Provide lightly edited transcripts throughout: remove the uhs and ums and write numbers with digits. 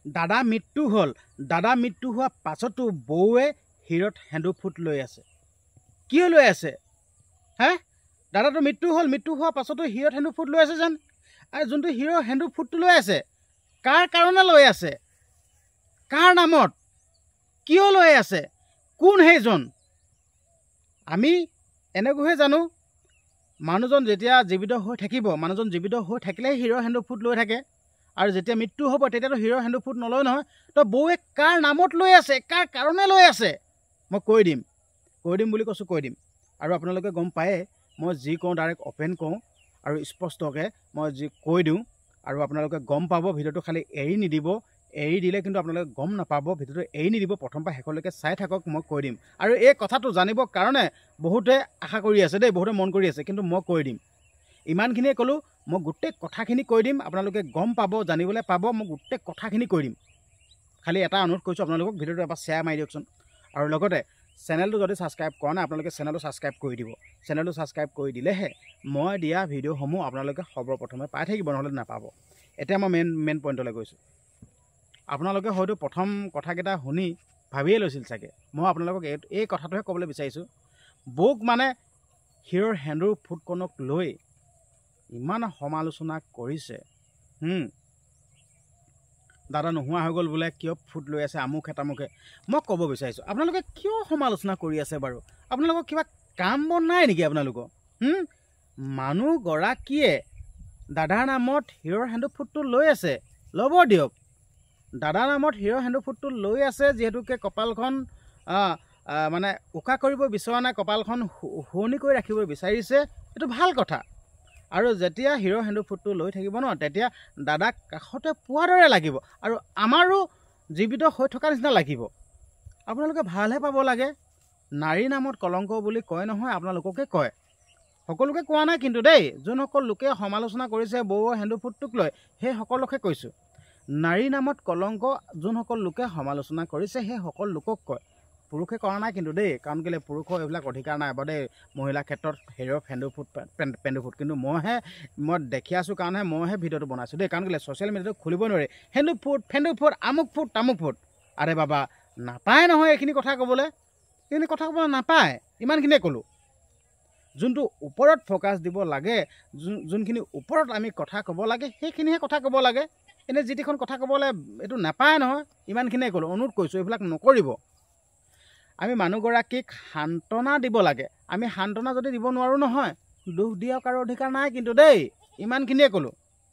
দাদা মৃত্যু হ'ল। দাদা মৃত্যু হোৱাৰ পাছতো বৌৱে হিৰত সেন্দু ফুট লৈ আছে। কিয় লৈ আছে হে? দাদাটো মৃত্যু হ'ল, মৃত্যু হোৱাৰ পাছতো হিৰত সেন্দু ফুট লৈ আছে যেন। আৰু যোনটো হিৰৰ সেন্দু ফুটটো লৈ আছে, কাৰ কাৰণে লৈ আছে? কাৰ নামত? কিয় লৈ আছে? কোন সেইজন? আমি এনেকৈহে জানো, মানুহজন যেতিয়া জীৱিত হৈ থাকিব, মানুহজন জীৱিত হৈ থাকিলেহে হিৰৰ সেন্দু ফুট লৈ থাকে। আৰু যেতিয়া মৃত্যু হ'ব তেতিয়াতো হিৰৰ সেন্দু ফুট নলয় নহয়। তো বৌৱে কাৰ নামত লৈ আছে, কাৰ কাৰণে লৈ আছে? মই কৈ দিম বুলি কৈছোঁ, কৈ দিম। আৰু আপোনালোকে গম পায়ে, মই যি কওঁ ডাইৰেক্ট অপেন কওঁ আৰু স্পষ্টকৈ মই যি কৈ দিওঁ। আৰু আপোনালোকে গম পাব। ভিডিঅ'টো খালি এৰি নিদিব। এৰি দিলে কিন্তু আপোনালোকে গম নাপাব। ভিডিঅ'টো এৰি নিদিব, প্ৰথম পৰা শেষলৈকে চাই থাকক, মই কৈ দিম। আৰু এই কথাটো জানিবৰ কাৰণে বহুতে আশা কৰি আছে দেই, বহুতে মন কৰি আছে, কিন্তু মই কৈ দিম। ইমানখিনিয়ে ক'লোঁ, মই গোটেই কথাখিনি কৈ দিম, আপোনালোকে গম পাব, জানিবলৈ পাব। মই গোটেই কথাখিনি কৈ দিম। খালি এটা অনুৰোধ কৰিছোঁ আপোনালোকক, ভিডিঅ'টো এবাৰ শ্বেয়াৰ মাৰি দিয়কচোন। আৰু লগতে চেনেলটো যদি ছাবস্ক্ৰাইব কৰা নাই, আপোনালোকে চেনেলটো ছাবস্ক্ৰাইব কৰি দিব। চেনেলটো ছাবস্ক্ৰাইব কৰি দিলেহে মই দিয়া ভিডিঅ'সমূহ আপোনালোকে সৰ্বপ্ৰথমে পাই থাকিব, নহ'লে নাপাব। এতিয়া মই মেইন পইণ্টলৈ গৈছোঁ। আপোনালোকে হয়তো প্ৰথম কথাকেইটা শুনি ভাবিয়ে লৈছিল চাগে। মই আপোনালোকক এই কথাটোহে ক'বলৈ বিচাৰিছোঁ। বৌক মানে হিৰৰ সেন্দুৰ ফুটকণক লৈ ইমান সমালোচনা কৰিছে। দাদা নোহোৱা হৈ গ'ল বোলে, কিয় ফুট লৈ আছে, আমুকহে তামুকহে। মই ক'ব বিচাৰিছোঁ, আপোনালোকে কিয় সমালোচনা কৰি আছে বাৰু? আপোনালোকৰ কিবা কাম বন নাই নেকি আপোনালোকৰ? মানুহগৰাকীয়ে দাদাৰ নামত হিৰৰ সেন্দুৰ ফুটটো লৈ আছে, ল'ব দিয়ক। দাদাৰ নামত হিৰৰ সেন্দুৰ ফুটটো লৈ আছে যিহেতুকে কপালখন মানে উকা কৰিব বিচৰা নাই, কপালখন শুৱনি কৰি ৰাখিব বিচাৰিছে, এইটো ভাল কথা। আৰু যেতিয়া হিৰৰ সেন্দুৰ ফুটটো লৈ থাকিব ন, তেতিয়া দাদাক কাষতে পোৱাৰ দৰে লাগিব, আৰু আমাৰো জীৱিত হৈ থকা নিচিনা লাগিব। আপোনালোকে ভালহে পাব লাগে। নাৰীৰ নামত কলংক বুলি কয় নহয়, আপোনালোককে কয়, সকলোকে কোৱা নাই কিন্তু দেই। যোনসকল লোকে সমালোচনা কৰিছে বৌৰ সেন্দুৰ ফুটটোক লৈ, সেই সকলোকে কৈছোঁ। নাৰীৰ নামত কলংক যোনসকল লোকে সমালোচনা কৰিছে, সেই সকলো লোকক কয়, পুৰুষে কৰা নাই কিন্তু দেই। কাৰণ কেলৈ, পুৰুষৰ এইবিলাক অধিকাৰ নাই বাৰু দেই, মহিলাৰ ক্ষেত্ৰত হিৰৰ সেন্দুৰ ফুট পেন্দুৰ ফুট। কিন্তু মই দেখি আছোঁ কাৰণেহে মইহে ভিডিঅ'টো বনাইছোঁ দেই। কাৰণ কেলৈ, ছ'চিয়েল মিডিয়াটো খুলিবই নোৱাৰি, সেন্দুৰ ফুট, ফেন্দুৰ ফুট, আমুক ফুট, তামুক ফুট। আৰে বাবা, নাপায় নহয় এইখিনি কথা ক'বলৈ, নাপায়। ইমানখিনিয়ে ক'লোঁ। যোনটো ওপৰত ফ'কাছ দিব লাগে, যোনখিনি ওপৰত আমি কথা ক'ব লাগে, সেইখিনিহে কথা ক'ব লাগে। এনেই যি টিখন কথা ক'বলৈ এইটো নাপায় নহয়। ইমানখিনিয়ে ক'লোঁ, অনুৰোধ কৰিছোঁ, এইবিলাক নকৰিব। আমি মানুহগৰাকীক সান্তনা দিব লাগে। আমি সান্তনা যদি দিব নোৱাৰোঁ নহয়, দুখ দিয়ক আৰু অধিকাৰ নাই কিন্তু দেই। ইমানখিনিয়ে ক'লোঁ,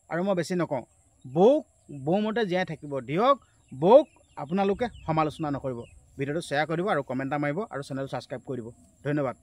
আৰু মই বেছি নকওঁ। বৌক বৌমতে জীয়াই থাকিব দিয়ক। বৌক আপোনালোকে সমালোচনা নকৰিব। ভিডিঅ'টো শ্বেয়াৰ কৰি দিব আৰু কমেণ্ট এটা মাৰিব আৰু চেনেলটো ছাবস্ক্ৰাইব কৰি দিব। ধন্যবাদ।